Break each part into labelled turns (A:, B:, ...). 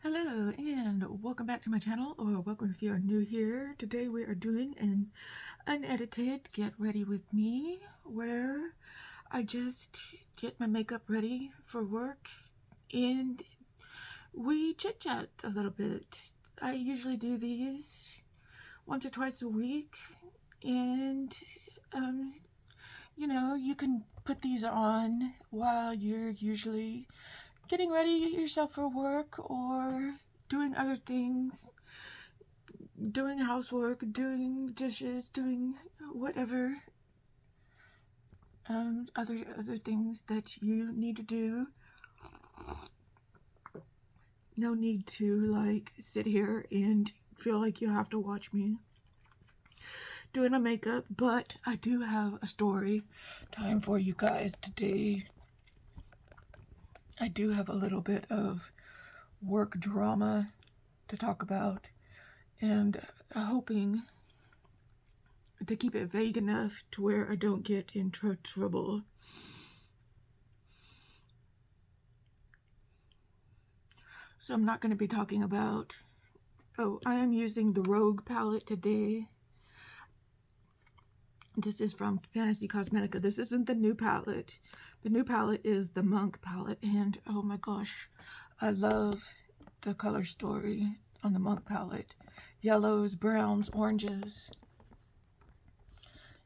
A: Hello and welcome back to my channel, or welcome if you are new here. Today we are doing an unedited get ready with me where I just get my makeup ready for work and we chit chat a little bit. I usually do these once or twice a week, and you know, you can put these on while you're usually getting ready yourself for work or doing other things, doing housework, doing dishes, doing whatever other things that you need to do. No need to like sit here and feel like you have to watch me doing my makeup, but I do have a story time for you guys today. I do have a little bit of work drama to talk about, and hoping to keep it vague enough to where I don't get into trouble. So I'm not going to be talking about, I am using the Rogue palette today. This is from Fantasy Cosmetica. This isn't the new palette. The new palette is the Monk palette, and oh my gosh, I love the color story on the Monk palette. Yellows, browns, oranges.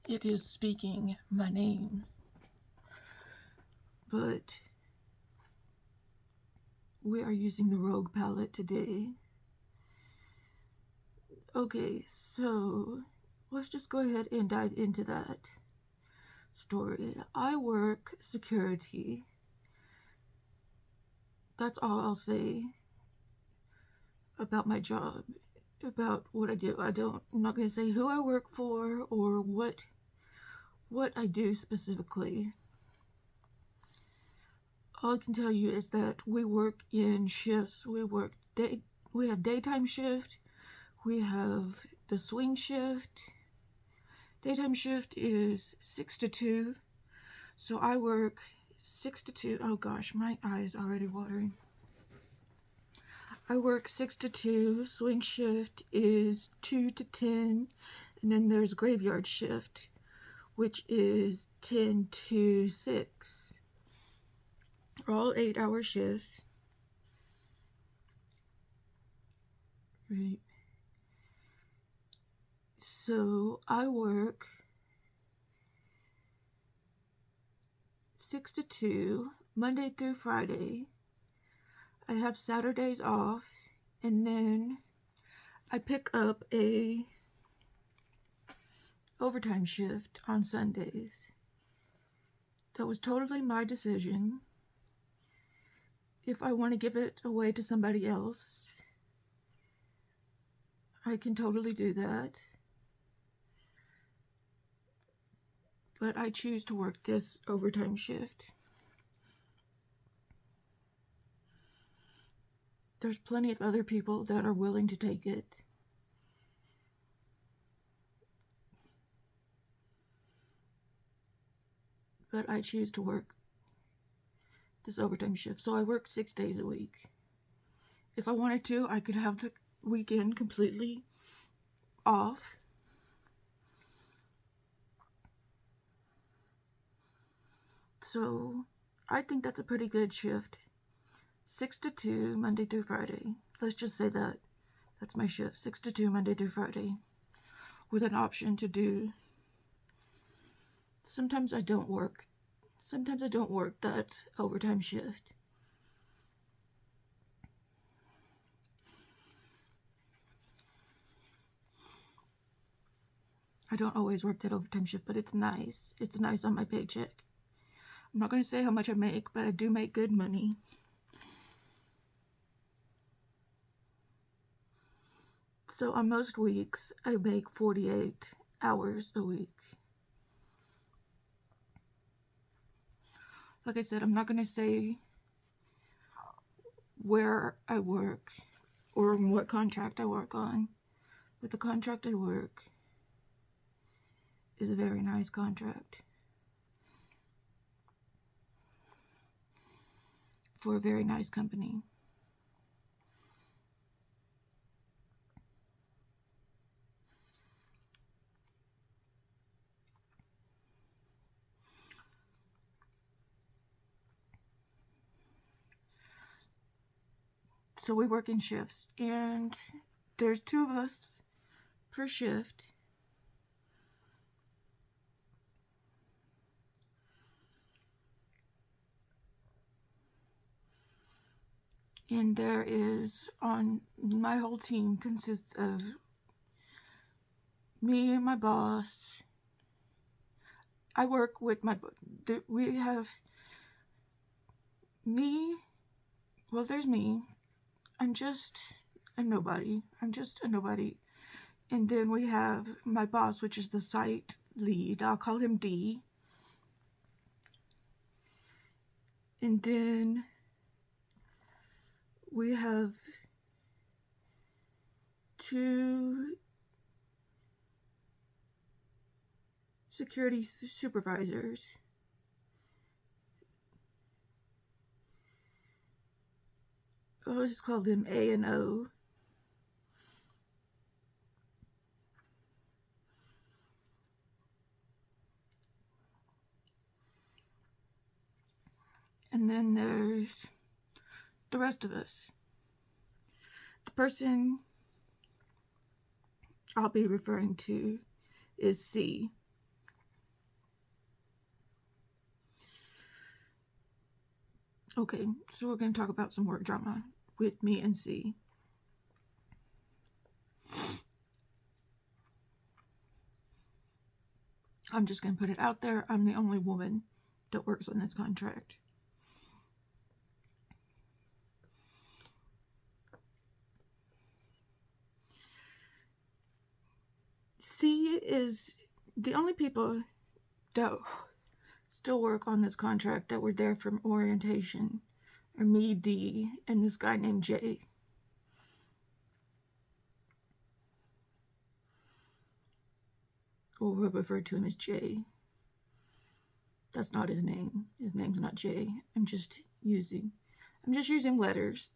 A: It is speaking my name. But we are using the Rogue palette today. Okay, so let's just go ahead and dive into that story. I work security. That's all I'll say about my job, about what I do. I'm not going to say who I work for or what I do specifically. All I can tell you is that we work in shifts. We have daytime shift. We have the swing shift. Daytime shift is 6 to 2. So I work 6 to 2. Oh gosh, my eye is already watering. I work 6 to 2. Swing shift is 2 to 10. And then there's graveyard shift, which is 10 to 6. All 8-hour shifts. Right. So I work 6 to 2, Monday through Friday. I have Saturdays off, and then I pick up a overtime shift on Sundays. That was totally my decision. If I want to give it away to somebody else, I can totally do that. But I choose to work this overtime shift. There's plenty of other people that are willing to take it. But I choose to work this overtime shift. So I work 6 days a week. If I wanted to, I could have the weekend completely off. So I think that's a pretty good shift. 6 to 2, Monday through Friday. Let's just say that. That's my shift. 6 to 2, Monday through Friday. With an option to do. Sometimes I don't work. Sometimes I don't work that overtime shift. I don't always work that overtime shift, but it's nice. It's nice on my paycheck. I'm not going to say how much I make, but I do make good money. So on most weeks, I make 48 hours a week. Like I said, I'm not going to say where I work or what contract I work on, but the contract I work is a very nice contract for a very nice company. So we work in shifts, and there's 2 of us per shift. And there is, on my whole team consists of me and my boss. I work with we have me, well, there's me. I'm a nobody. I'm just a nobody. And then we have my boss, which is the site lead. I'll call him D. And then we have 2 security supervisors. I'll just call them A and O. And then there's the rest of us. The person I'll be referring to is C. Okay, so we're going to talk about some work drama with me and C. I'm just going to put it out there. I'm the only woman that works on this contract. C is the only people that still work on this contract that were there from orientation are me, D, and this guy named J. Or we'll refer to him as J. That's not his name. His name's not J. I'm just using letters.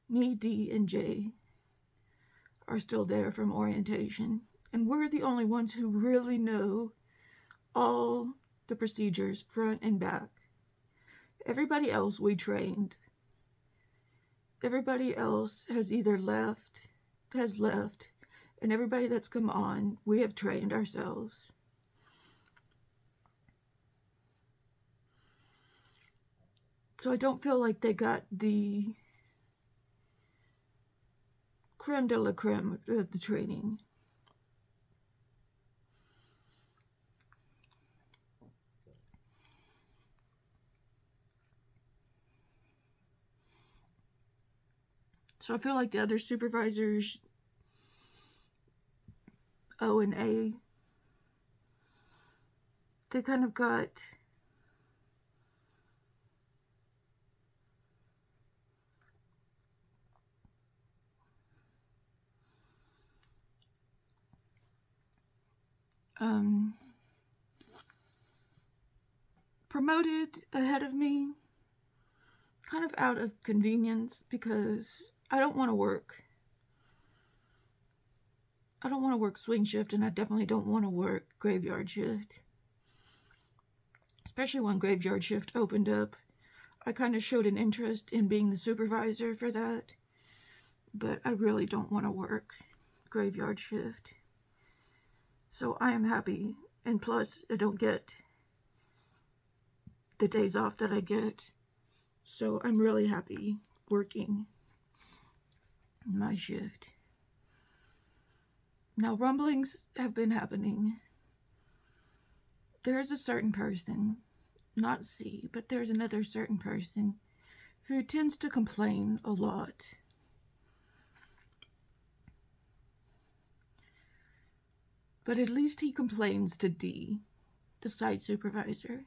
A: Me, D, and J are still there from orientation. And we're the only ones who really know all the procedures, front and back. Everybody else we trained. Everybody else has either left, and everybody that's come on, we have trained ourselves. So I don't feel like they got the creme de la creme of the training. So I feel like the other supervisors, O and A, they kind of got promoted ahead of me, kind of out of convenience, because I don't want to work. I don't want to work swing shift, and I definitely don't want to work graveyard shift. Especially when graveyard shift opened up. I kind of showed an interest in being the supervisor for that, but I really don't want to work graveyard shift. So I am happy, and plus I don't get the days off that I get. So I'm really happy working my shift. Now, rumblings have been happening. There's a certain person, not C, but there's another certain person who tends to complain a lot. But at least he complains to D, the site supervisor.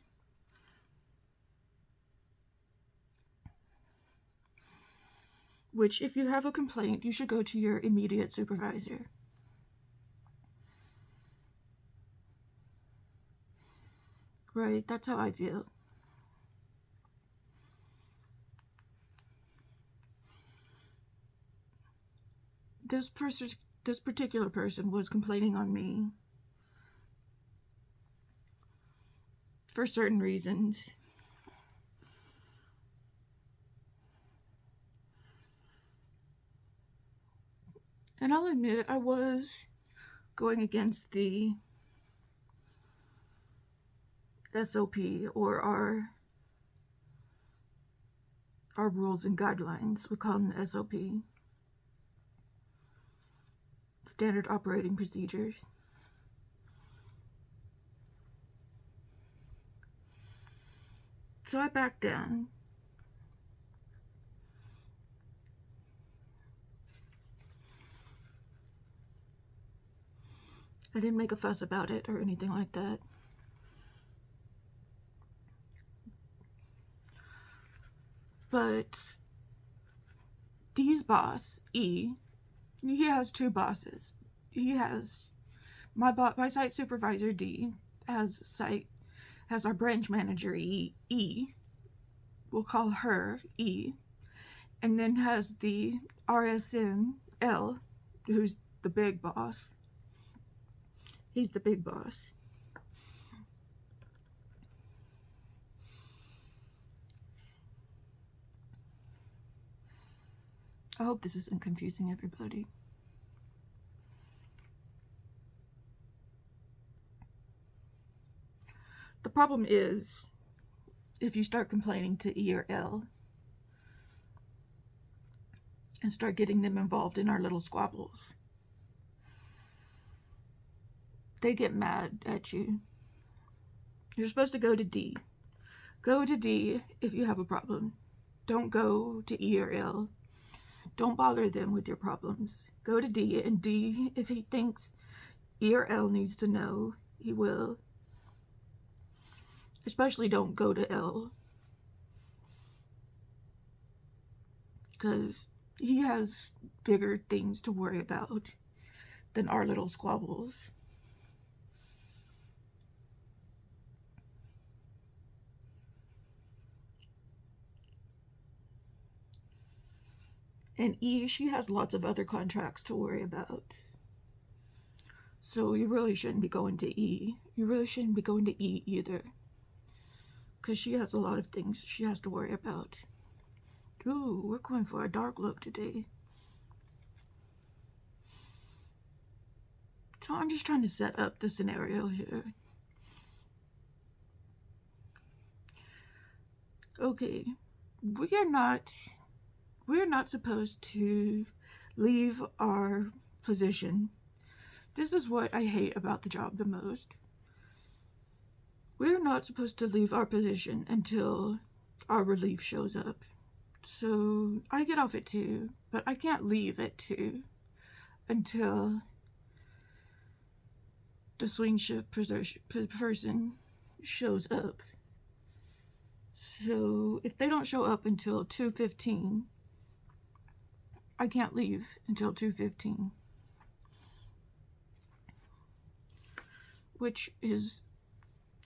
A: Which, if you have a complaint, you should go to your immediate supervisor. Right, that's how I feel. This particular person was complaining on me for certain reasons. And I'll admit, I was going against the SOP, or our rules and guidelines. We call them the SOP. Standard operating procedures. So I backed down. I didn't make a fuss about it or anything like that. But D's boss, E, he has two bosses. He has my site supervisor, D, has our branch manager, E. We'll call her E. And then has the RSM, L, who's the big boss. He's the big boss. I hope this isn't confusing everybody. The problem is, if you start complaining to E or L and start getting them involved in our little squabbles, they get mad at you. You're supposed to go to D. Go to D if you have a problem. Don't go to E or L. Don't bother them with your problems. Go to D, and D, if he thinks E or L needs to know, he will. Especially don't go to L, because he has bigger things to worry about than our little squabbles. And E, she has lots of other contracts to worry about. So you really shouldn't be going to E. You really shouldn't be going to E either, because she has a lot of things she has to worry about. Ooh, we're going for a dark look today. So I'm just trying to set up the scenario here. Okay, we're not supposed to leave our position. This is what I hate about the job the most. We're not supposed to leave our position until our relief shows up. So I get off at 2, but I can't leave at 2 until the swing shift person shows up. So if they don't show up until 2:15, I can't leave until 2:15, which is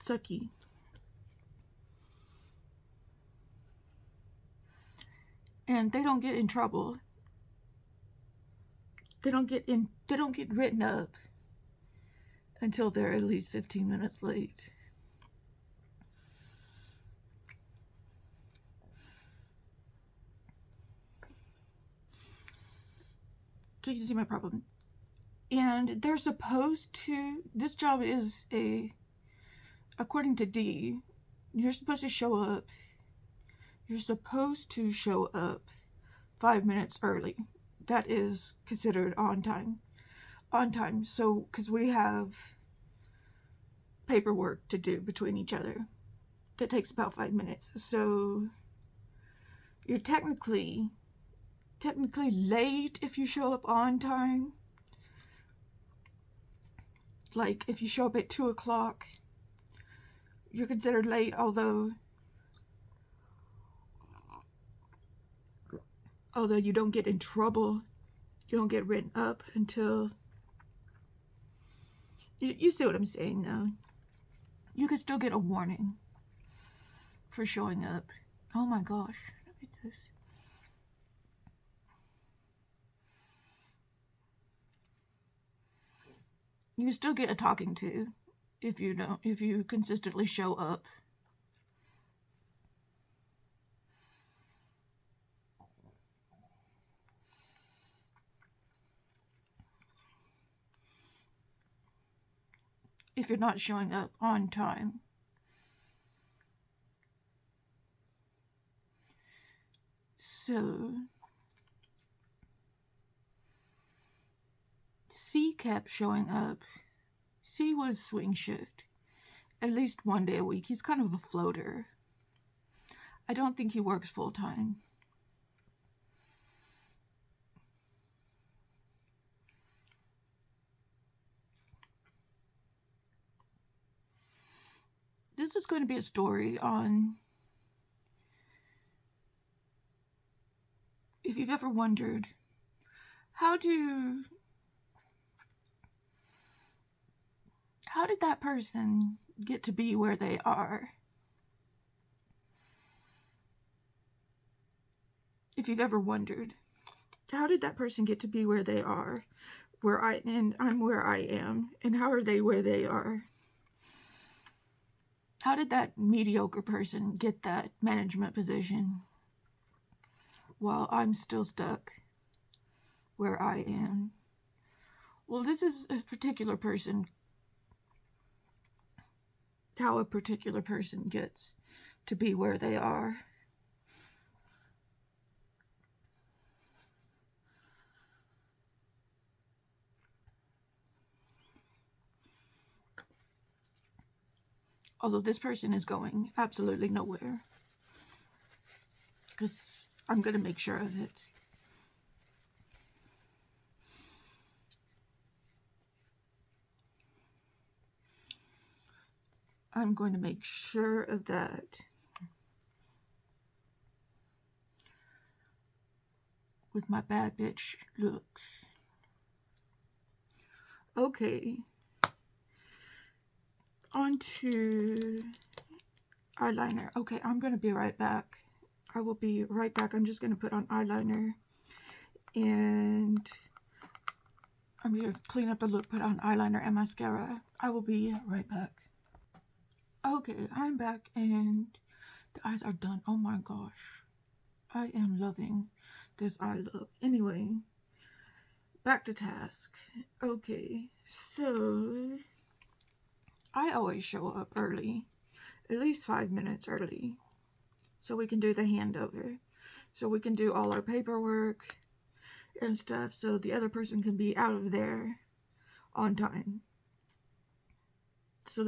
A: sucky. And they don't get in trouble. They don't get written up until they're at least 15 minutes late. So you can see my problem. And they're supposed to, this job is according to D, you're supposed to show up. You're supposed to show up 5 minutes early. That is considered on time. On time. So, because we have paperwork to do between each other that takes about 5 minutes. So, you're technically late if you show up on time. Like, if you show up at 2 o'clock, you're considered late, although you don't get in trouble. You don't get written up until... You see what I'm saying now. You can still get a warning for showing up. Oh my gosh, look at this. You still get a talking to if you consistently show up. if you're not showing up on time. So C kept showing up. C was swing shift at least one day a week. He's kind of a floater. I don't think he works full time. This is going to be a story on if you've ever wondered how did that person get to be where they are? If you've ever wondered, how did that person get to be where they are? I'm where I am, and how are they where they are? How did that mediocre person get that management position while I'm still stuck where I am? Well, this is a particular person. How a particular person gets to be where they are. Although this person is going absolutely nowhere. Because I'm going to make sure of it. I'm going to make sure of that. With my bad bitch looks. Okay. On to eyeliner. Okay, I'm going to be right back. I will be right back. I'm just going to put on eyeliner. And I'm going to clean up the look, put on eyeliner and mascara. I will be right back. Okay, I'm back and the eyes are done. Oh my gosh. I am loving this eye look. Anyway, back to task. Okay, so I always show up early, at least 5 minutes early, so we can do the handover, so we can do all our paperwork and stuff, so the other person can be out of there on time, so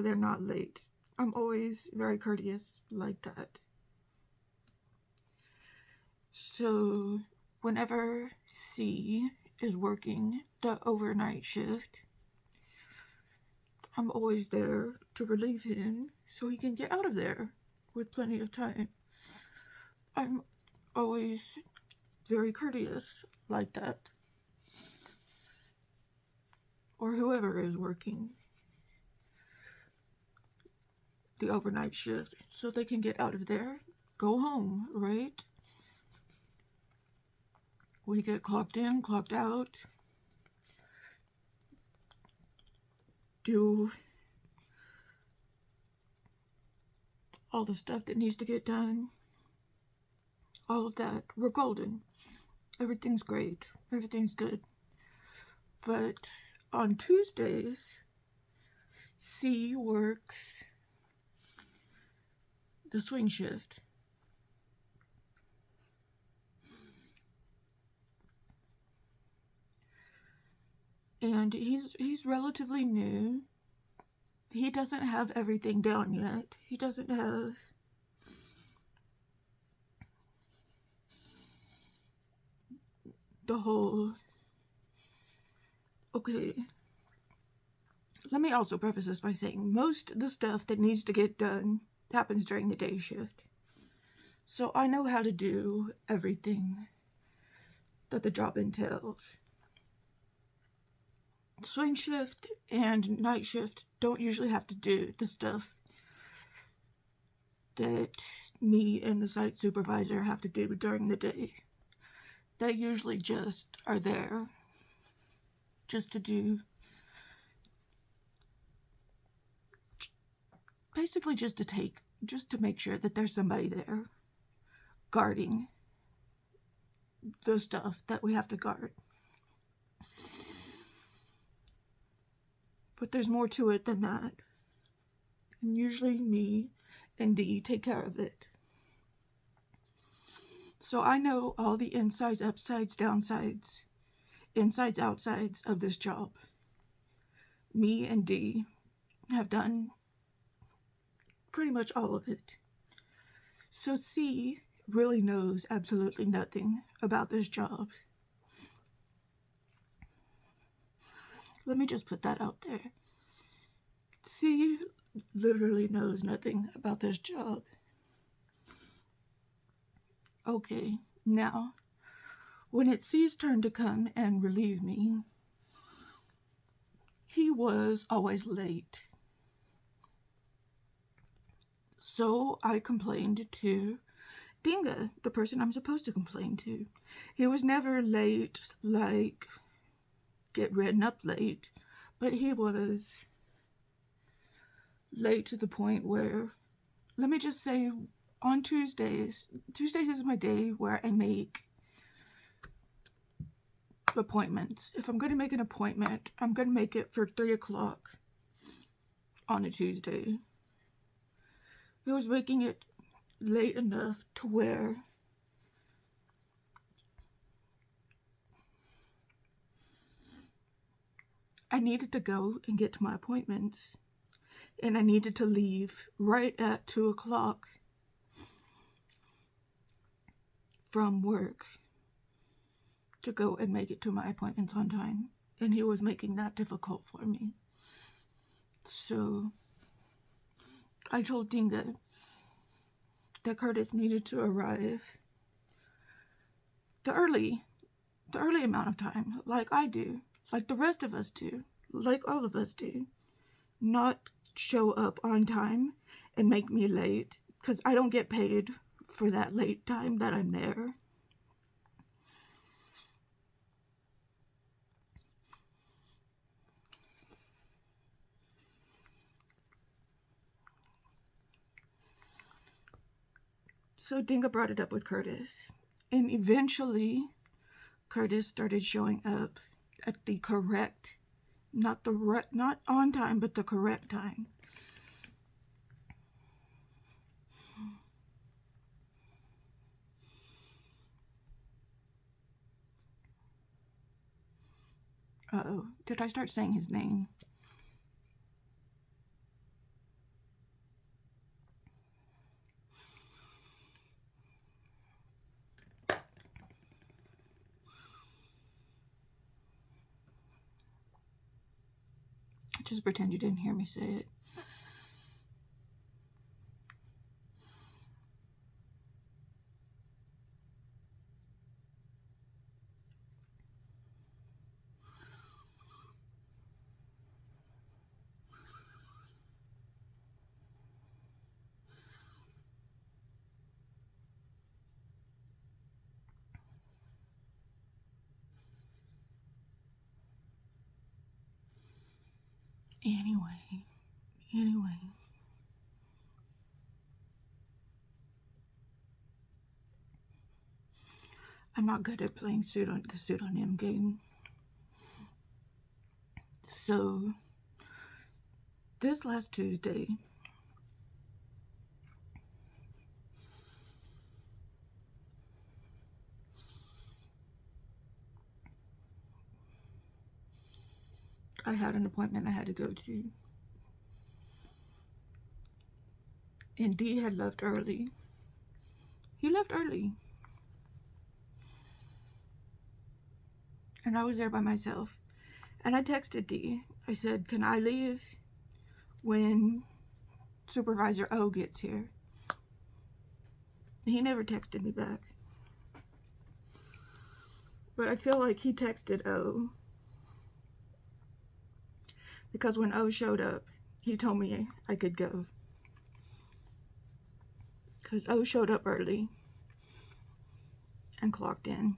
A: they're not late. I'm always very courteous like that. So whenever C is working the overnight shift, I'm always there to relieve him so he can get out of there with plenty of time. I'm always very courteous like that. Or whoever is working the overnight shift so they can get out of there, go home, right? We get clocked in, clocked out, do all the stuff that needs to get done, all of that. We're golden. Everything's great. Everything's good. But on Tuesdays, C works the swing shift. And he's relatively new. He doesn't have everything down yet. He doesn't have the whole... Okay. Let me also preface this by saying most of the stuff that needs to get done happens during the day shift. So I know how to do everything that the job entails. Swing shift and night shift don't usually have to do the stuff that me and the site supervisor have to do during the day. They usually just are there just to do, basically just to make sure that there's somebody there guarding the stuff that we have to guard. But there's more to it than that. And usually me and Dee take care of it. So I know all the insides, upsides, downsides, insides, outsides of this job. Me and Dee have done pretty much all of it. So C really knows absolutely nothing about this job. Let me just put that out there. C literally knows nothing about this job. Okay, now, when it's C's turn to come and relieve me, he was always late. So I complained to Dinga, the person I'm supposed to complain to. He was never late, like get written up late, but he was late to the point where, let me just say, on Tuesdays is my day where I make appointments. If I'm going to make an appointment, I'm going to make it for 3 o'clock on a Tuesday. He was making it late enough to where I needed to go and get to my appointments, and I needed to leave right at 2 o'clock from work to go and make it to my appointments on time, and he was making that difficult for me. So I told Dinga that Curtis needed to arrive the early amount of time, like I do, like the rest of us do, like all of us do, not show up on time and make me late, because I don't get paid for that late time that I'm there. So Dinga brought it up with Curtis, and eventually Curtis started showing up at the correct, not on time, but the correct time. Uh-oh, did I start saying his name? Just pretend you didn't hear me say it. Anyway. I'm not good at playing the pseudonym game. So, this last Tuesday, I had an appointment I had to go to. And Dee had left early. He left early. And I was there by myself. And I texted Dee. I said, can I leave when Supervisor O gets here? He never texted me back. But I feel like he texted O, because when O showed up, he told me I could go. Because O showed up early and clocked in,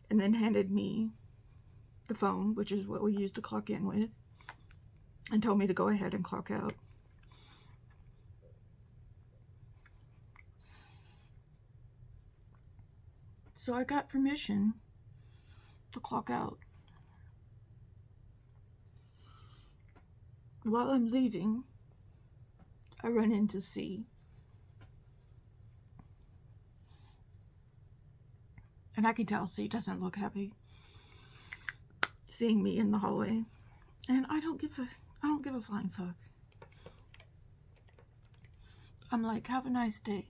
A: and then handed me the phone, which is what we used to clock in with, and told me to go ahead and clock out. So I got permission to clock out. while I'm leaving, I run into C. And I can tell C doesn't look happy seeing me in the hallway. And I don't give a flying fuck. I'm like, have a nice day.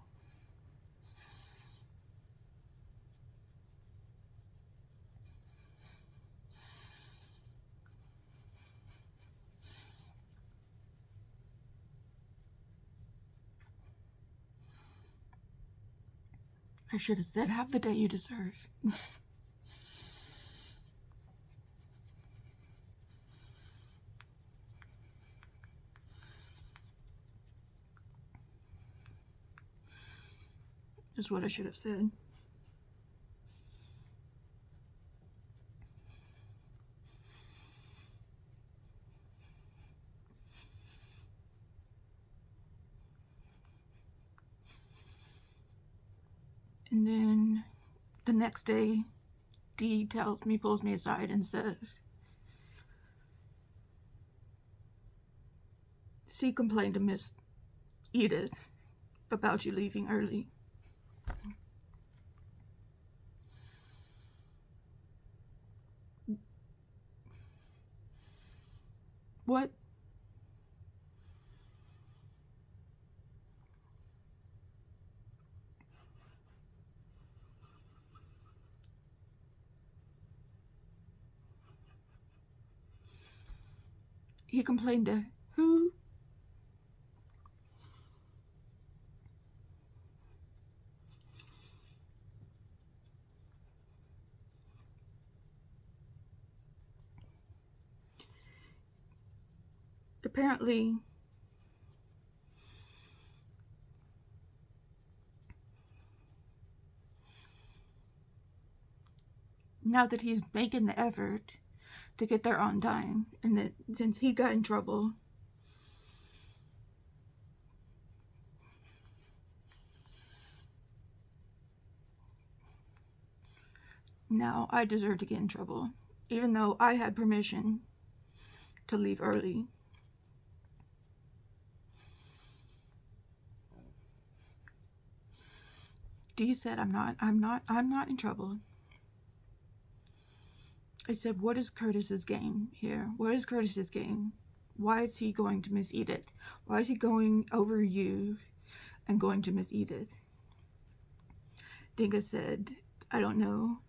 A: I should have said, have the day you deserve. Is what I should have said. And then the next day, D pulls me aside and says, C complained to Miss Edith about you leaving early. What? He complained to who? Apparently, now that he's making the effort to get there on time, and that since he got in trouble, now I deserve to get in trouble, even though I had permission to leave early. D said, I'm not in trouble. I said, what is Curtis's game here? What is Curtis's game? Why is he going to Miss Edith? Why is he going over you and going to Miss Edith? Dinga said, I don't know.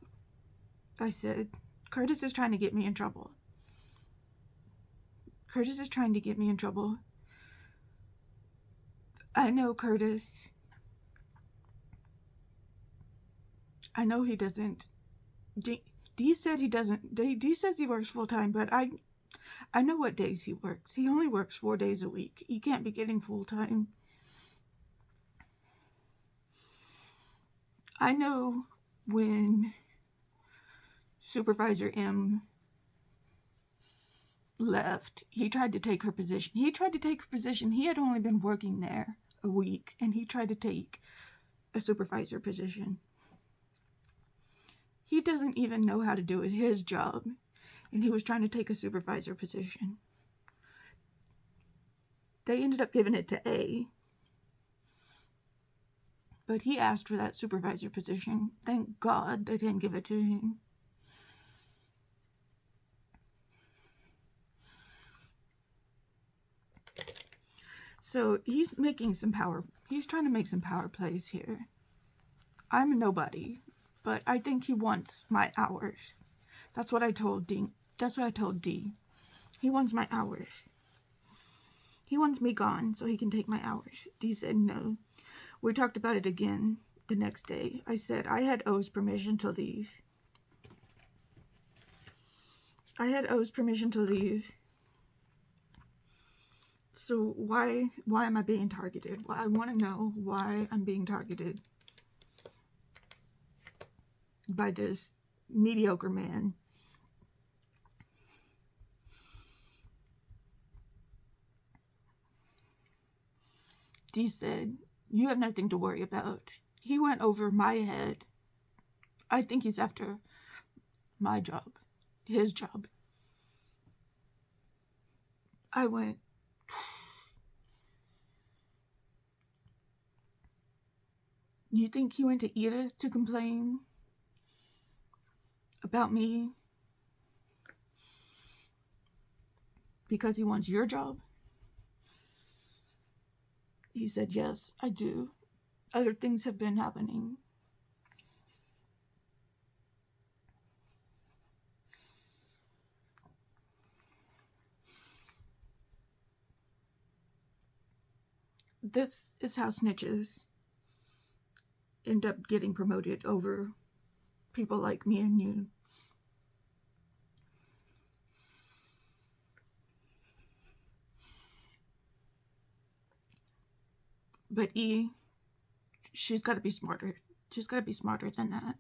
A: I said, Curtis is trying to get me in trouble. Curtis is trying to get me in trouble. I know Curtis. I know he doesn't. D said he doesn't. D says he works full time, but I know what days he works. He only works 4 days a week. He can't be getting full time. I know when Supervisor M left, he tried to take her position. He had only been working there a week, and he tried to take a supervisor position. He doesn't even know how to do his job, and he was trying to take a supervisor position. They ended up giving it to A, but he asked for that supervisor position. Thank God they didn't give it to him. So he's making some power. He's trying to make some power plays here. I'm a nobody, but I think he wants my hours. That's what I told D. He wants my hours. He wants me gone so he can take my hours. D said no. We talked about it again the next day. I said I had O's permission to leave. So why am I being targeted? Well, I want to know why I'm being targeted by this mediocre man. D said, you have nothing to worry about. He went over my head. I think he's after my job, his job. I went, You think he went to Ida to complain about me because he wants your job? He said, yes, I do. Other things have been happening. This is how snitches end up getting promoted over people like me and you. But she's got to be smarter. She's got to be smarter than that.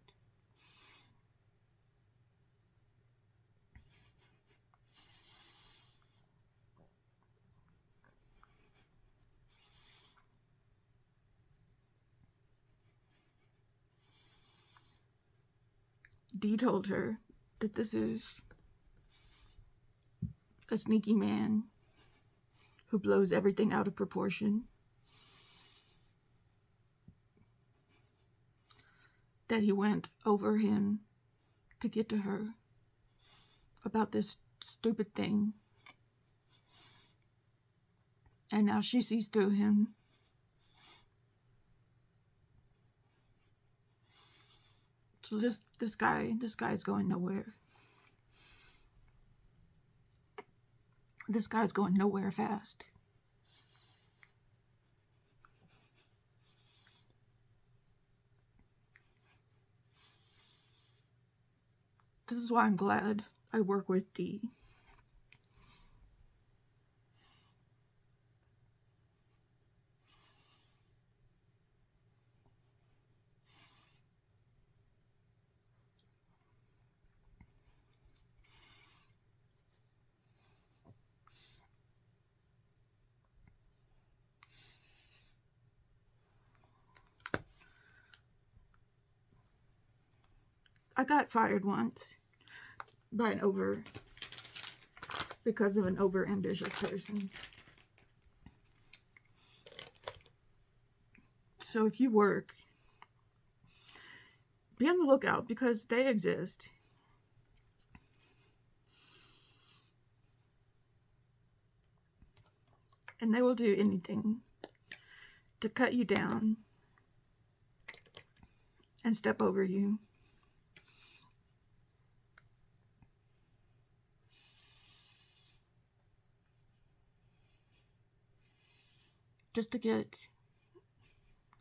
A: Dee told her that this is a sneaky man who blows everything out of proportion. That he went over him to get to her about this stupid thing. And now she sees through him. So this guy's going nowhere. This guy's going nowhere fast. This is why I'm glad I work with Dee. I got fired once because of an over-ambitious person. So if you work, be on the lookout because they exist. And they will do anything to cut you down and step over you. Just to get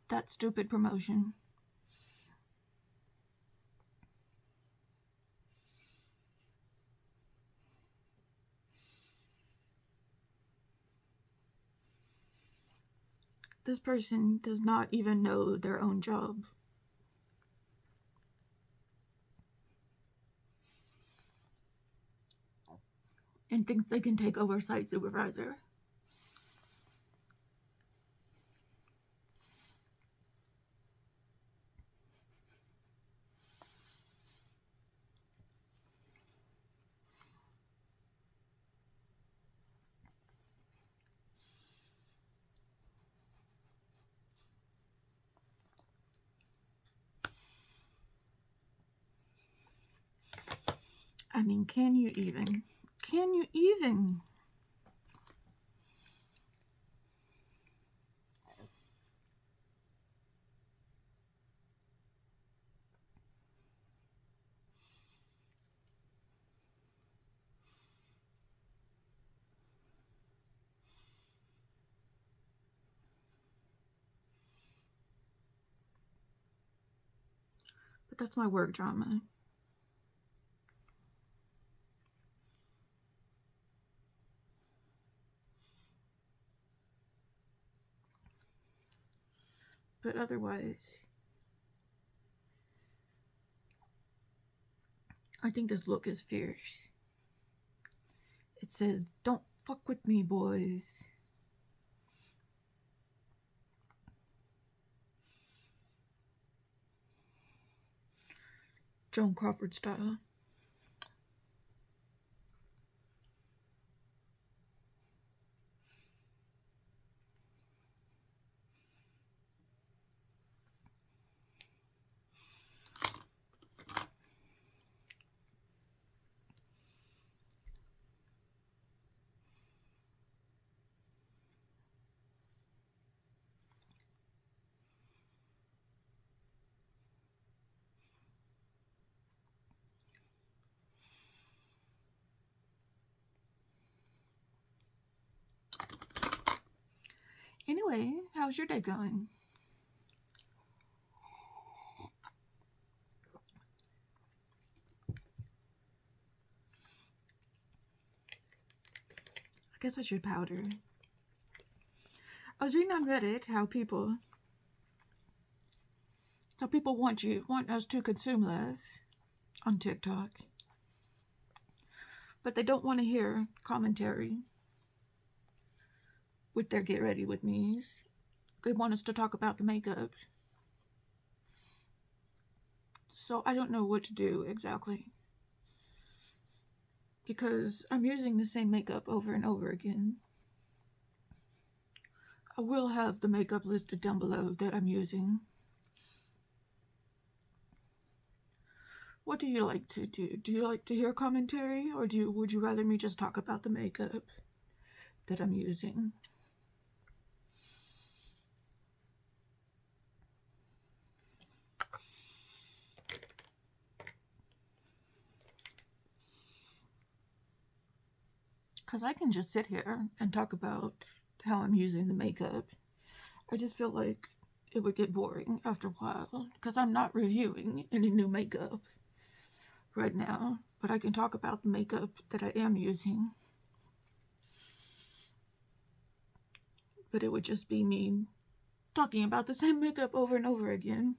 A: that stupid promotion. This person does not even know their own job. And thinks they can take over site supervisor. I mean, can you even? Can you even? But that's my work drama. But otherwise, I think this look is fierce. It says, "Don't fuck with me, boys." Joan Crawford style. anyway, how's your day going? I guess I should powder. I was reading on Reddit how people want us to consume less on TikTok, but they don't want to hear commentary with their get ready with me's. They want us to talk about the makeup. So I don't know what to do exactly, because I'm using the same makeup over and over again. I will have the makeup listed down below that I'm using. What do you like to do? Do you like to hear commentary, or would you rather me just talk about the makeup that I'm using? Because I can just sit here and talk about how I'm using the makeup. I just feel like it would get boring after a while, because I'm not reviewing any new makeup right now, but I can talk about the makeup that I am using. But it would just be me talking about the same makeup over and over again.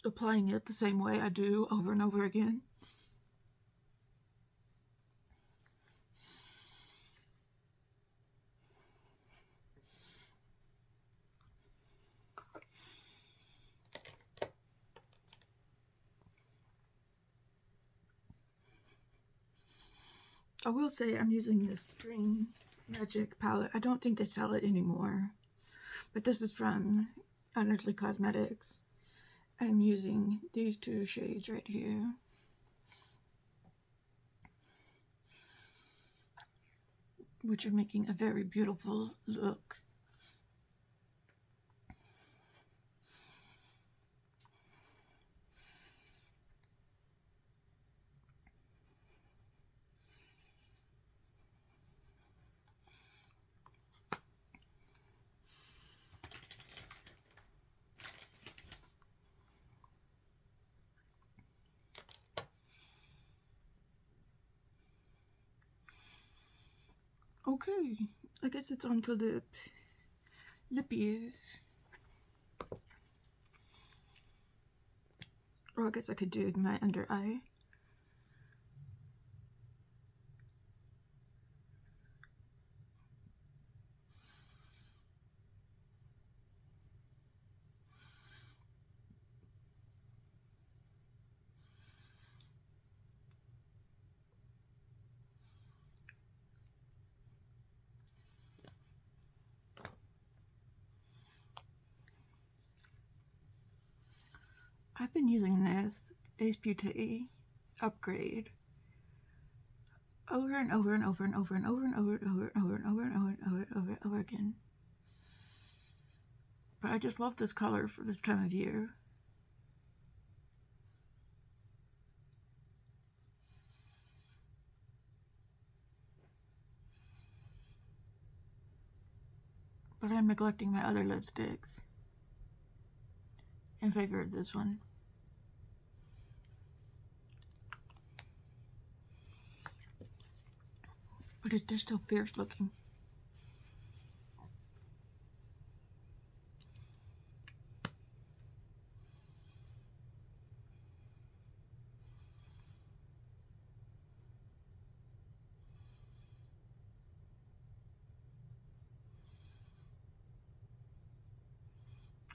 A: Applying it the same way I do over and over again. I will say I'm using this Spring Magic palette. I don't think they sell it anymore, but this is from Unearthly Cosmetics. I'm using these two shades right here. Which are making a very beautiful look. Okay, I guess it's on to the lippies. Or I guess I could do my under eye. I've been using this Beaute upgrade over and over and over and over and over and over and over and over and over and over and over and over again. But I just love this color for this time of year. But I'm neglecting my other lipsticks in favor of this one. But they're still fierce looking.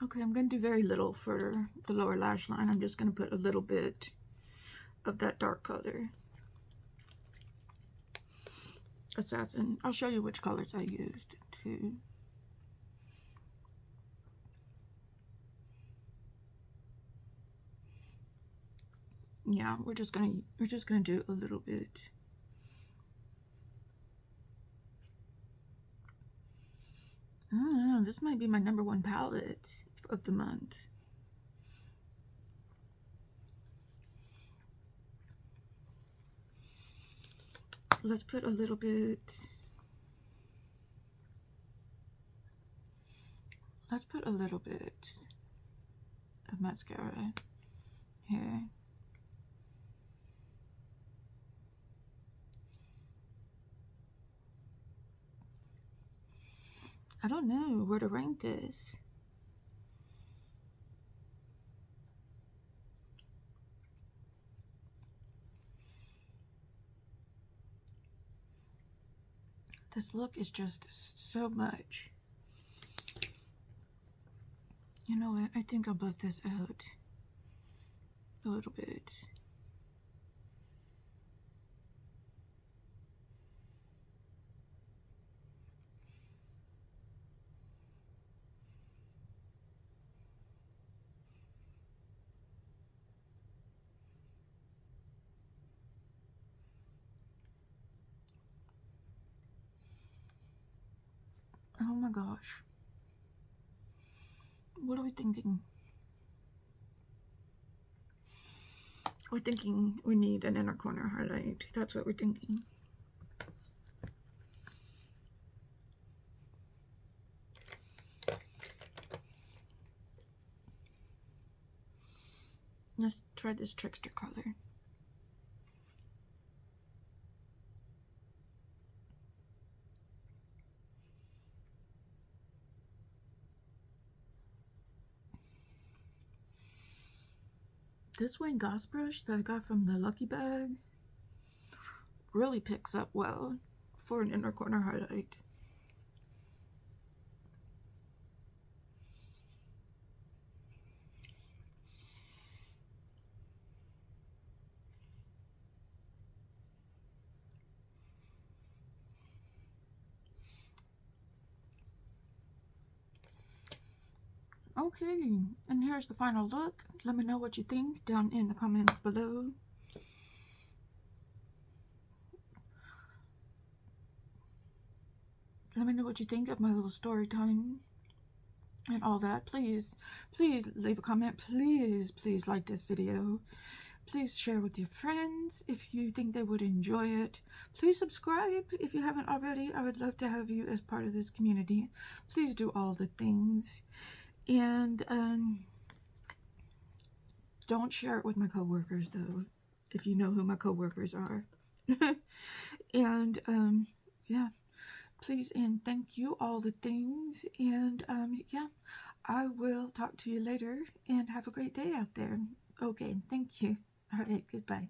A: Okay, I'm going to do very little for the lower lash line. I'm just going to put a little bit of that dark color. Assassin. I'll show you which colors I used too. Yeah, we're just gonna do a little bit. I don't know, this might be my #1 palette of the month. let's put a little bit. Let's put a little bit of mascara here. I don't know where to rank this. This look is just so much. You know what? I think I'll buff this out a little bit. Oh my gosh. What are we thinking? We're thinking we need an inner corner highlight. That's what we're thinking. Let's try this Trickster color. This Wayne Goss brush that I got from the Lucky Bag really picks up well for an inner corner highlight. Okay, and here's the final look. Let me know what you think down in the comments below. Let me know what you think of my little story time and all that. Please leave a comment. Please like this video. Please share with your friends if you think they would enjoy it. Please subscribe if you haven't already. I would love to have you as part of this community. Please do all the things. And don't share it with my coworkers though, if you know who my coworkers are. And yeah, please and thank you, all the things. And yeah, I will talk to you later and have a great day out there. Okay, thank you. All right, goodbye.